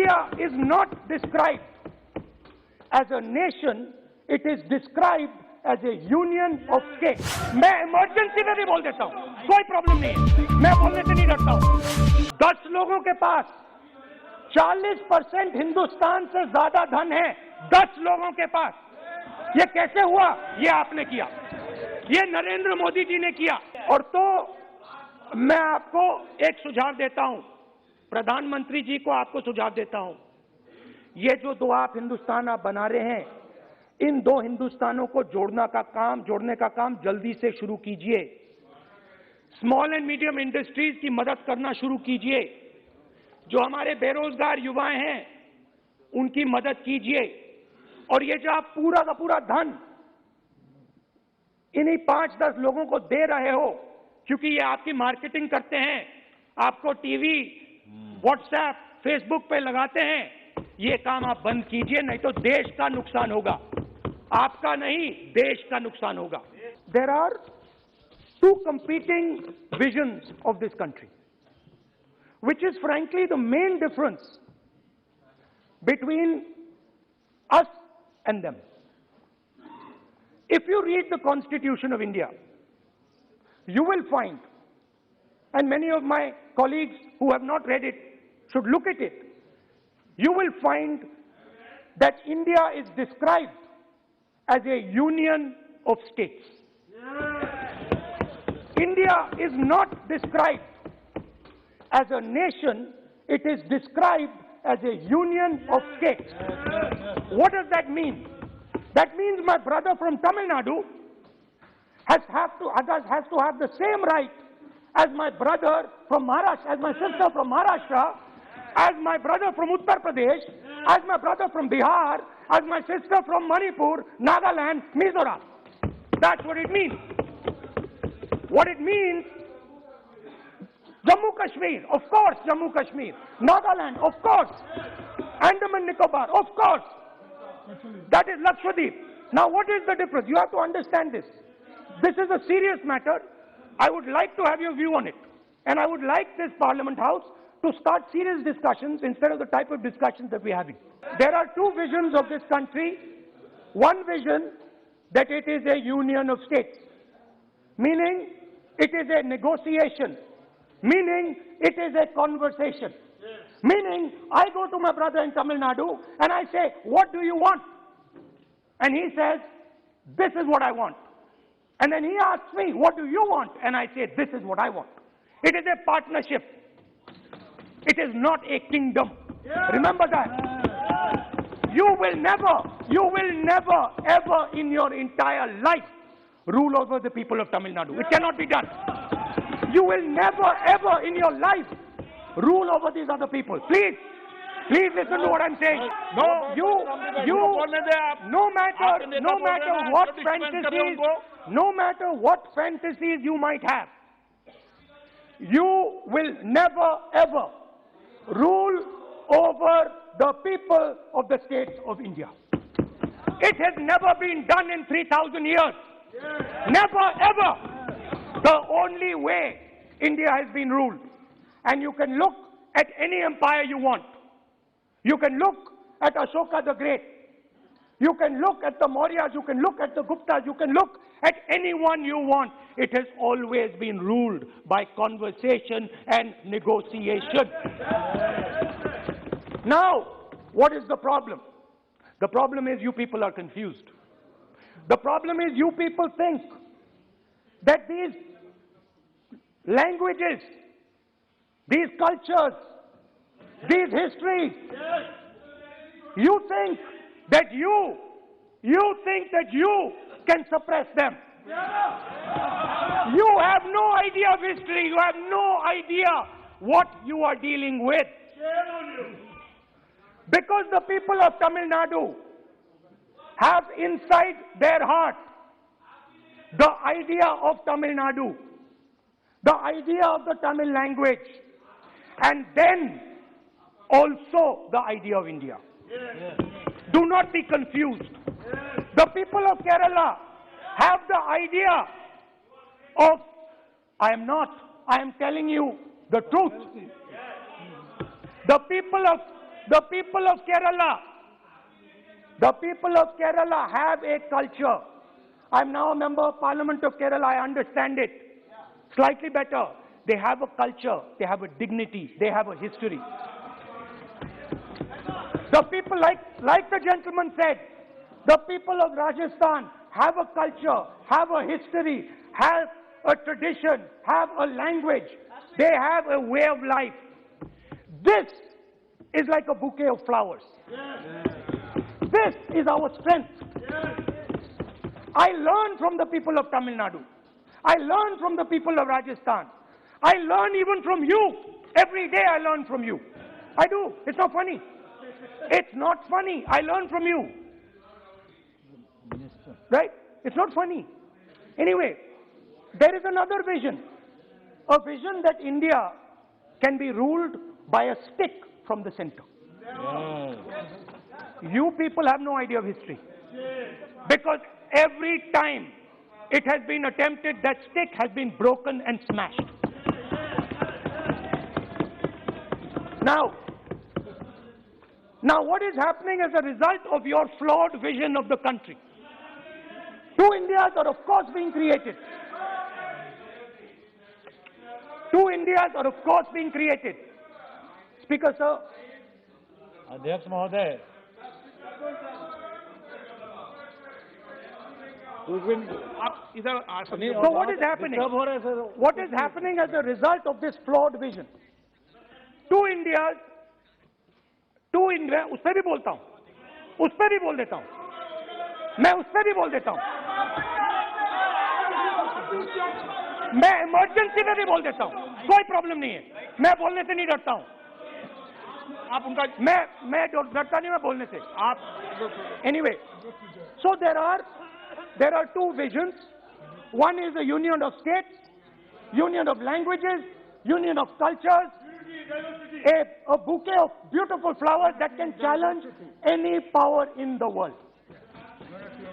India is not described as a nation, it is described as a union of states. मैं emergency में भी बोल देता हूँ, कोई प्रॉब्लम नहीं है, मैं बोलने से नहीं डरता हूँ। 10 लोगों के पास 40% हिंदुस्तान से ज्यादा धन है, 10 लोगों के पास। ये कैसे हुआ? ये आपने किया, ये नरेंद्र मोदी जी ने किया। और तो मैं आपको एक सुझाव देता हूं, प्रधानमंत्री जी को आपको सुझाव देता हूं, ये जो दो आप हिंदुस्तान आप बना रहे हैं, इन दो हिंदुस्तानों को जोड़ने का काम जल्दी से शुरू कीजिए। स्मॉल एंड मीडियम इंडस्ट्रीज की मदद करना शुरू कीजिए। जो हमारे बेरोजगार युवाएं हैं उनकी मदद कीजिए। और ये जो आप पूरा का पूरा धन इन्हीं 5-10 लोगों को दे रहे हो, क्योंकि ये आपकी मार्केटिंग करते हैं, आपको टीवी, व्हाट्सएप, फेसबुक पे लगाते हैं, ये काम आप बंद कीजिए, नहीं तो देश का नुकसान होगा। आपका नहीं, देश का नुकसान होगा। There are two competing visions of this country, which is frankly the main difference between us and them. If you read the Constitution of India, you will find, and many of my colleagues who have not read it should look at it, you will find that India is described as a union of states. India is not described as a nation, it is described as a union of states. What does that mean? That means my brother from Tamil Nadu has to have the same right as my brother from Maharashtra, as my sister from Maharashtra, as my brother from Uttar Pradesh, as my brother from Bihar, as my sister from Manipur, Nagaland, Mizoram. That's what it means. What it means, Jammu Kashmir, of course, Jammu Kashmir, Nagaland, of course, Andaman Nicobar, of course. That is Lakshadweep. Now what is the difference? You have to understand this. This is a serious matter. I would like to have your view on it. And I would like this Parliament House to start serious discussions instead of the type of discussions that we're having. There are two visions of this country. One vision that it is a union of states, meaning it is a negotiation, meaning it is a conversation, meaning I go to my brother in Tamil Nadu and I say, what do you want? And he says, this is what I want. And then he asks me, what do you want? And I say, this is what I want. It is a partnership. It is not a kingdom. Remember that. You will never, ever in your entire life rule over the people of Tamil Nadu. It cannot be done. You will never, ever in your life rule over these other people. Please listen to what I'm saying. No matter what fantasies you might have, you will never, ever rule over the people of the states of India. It has never been done in 3,000 years. Never, ever. The only way India has been ruled, and you can look at any empire you want. You can look at Ashoka the Great. You can look at the Mauryas, you can look at the Guptas, you can look at anyone you want. It has always been ruled by conversation and negotiation. Now, what is the problem? The problem is you people are confused. The problem is you people think that these languages, these cultures, these histories, you think that you can suppress them. You have no idea of history. You have no idea what you are dealing with. Because the people of Tamil Nadu have inside their heart the idea of Tamil Nadu, the idea of the Tamil language, and then also the idea of India. Do not be confused. The people of Kerala have the idea of, I am telling you the truth. The people of The people of Kerala have a culture. I'm now a member of Parliament of Kerala. I understand it slightly better. They have a culture. They have a dignity. They have a history. The people, like the gentleman said, the people of Rajasthan have a culture, have a history, have a tradition, have a language. They have a way of life. This is like a bouquet of flowers. This is our strength. I learn from the people of Tamil Nadu. I learn from the people of Rajasthan. I learn even from you. Every day I learn from you. I do. It's not funny. It's not funny. I learn from you. Right? It's not funny. Anyway, there is another vision. A vision that India can be ruled by a stick from the center. You people have no idea of history. Because every time it has been attempted, that stick has been broken and smashed. Now what is happening as a result of your flawed vision of the country? Two Indias are of course being created. Two Indias are of course being created. Speaker, sir. Adhyaksh Mahoday. So what is happening? What is happening as a result of this flawed vision? Two Indias, उस पर भी बोलता हूँ, उस पर भी बोल देता हूँ, मैं उस पर भी बोल देता हूँ, मैं इमरजेंसी में भी बोल देता हूँ, कोई प्रॉब्लम नहीं है, मैं बोलने से नहीं डरता हूँ, आप उनका मैं डरता नहीं मैं बोलने से, आप anyway, so there are two visions. One is a union of states, union of languages, union of cultures, a bouquet of beautiful flowers that can challenge any power in the world.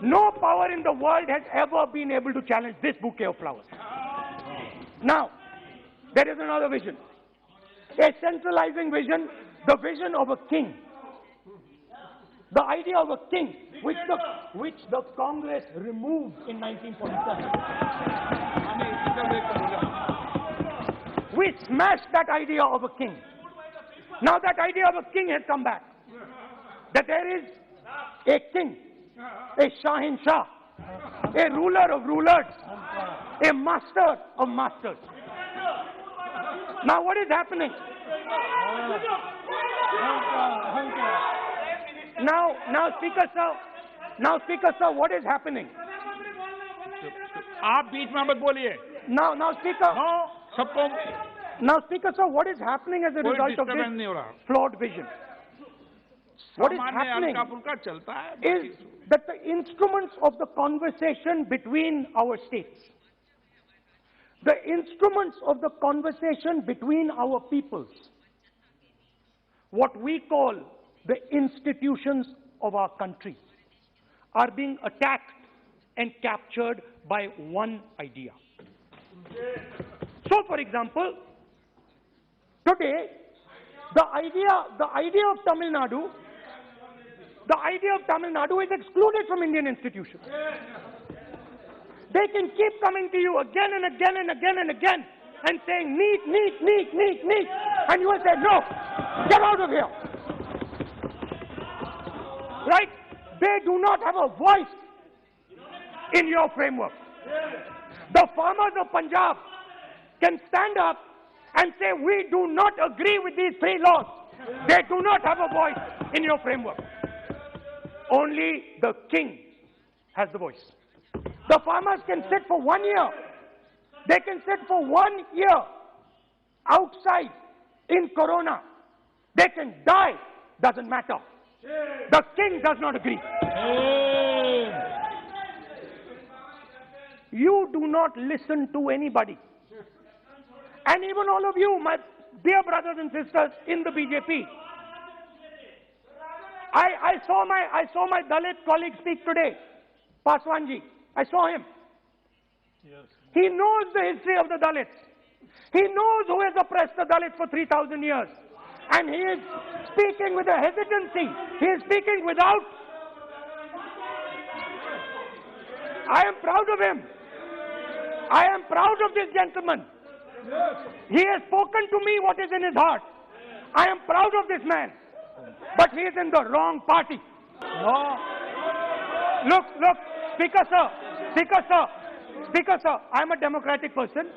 No power in the world has ever been able to challenge this bouquet of flowers. Now, there is another vision, a centralizing vision, the vision of a king. The idea of a king, which the Congress removed in 1947. We smashed that idea of a king. Now that idea of a king has come back. That there is a king, a Shahin Shah, a ruler of rulers, a master of masters. Now what is happening? Now Speaker sir, what is happening? आप बीच में मत बोलिए. Now Speaker. No, सबको. Now Speaker sir, what is happening as a result of this flawed vision? What is happening is that the instruments of the conversation between our states, the instruments of the conversation between our peoples, what we call the institutions of our country, are being attacked and captured by one idea. So, for example, today, the idea of Tamil Nadu is excluded from Indian institutions. They can keep coming to you again and again and again and again and saying, neat, and you will say, no, get out of here. Right? They do not have a voice in your framework. The farmers of Punjab can stand up and say, we do not agree with these three laws. They do not have a voice in your framework. Only the king has the voice. The farmers can sit for 1 year. They can sit for 1 year outside in Corona. They can die, doesn't matter. The king does not agree. You do not listen to anybody. And even all of you, my dear brothers and sisters in the BJP, I saw my Dalit colleague speak today, Paswanji. I saw him. Yes. He knows the history of the Dalits. He knows who has oppressed the Dalits for 3,000 years. And he is speaking with a hesitancy. He is speaking without. I am proud of him. I am proud of this gentleman. He has spoken to me what is in his heart. I am proud of this man. But he is in the wrong party. No. Look, Speaker sir, I am a democratic person.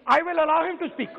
I will allow him to speak.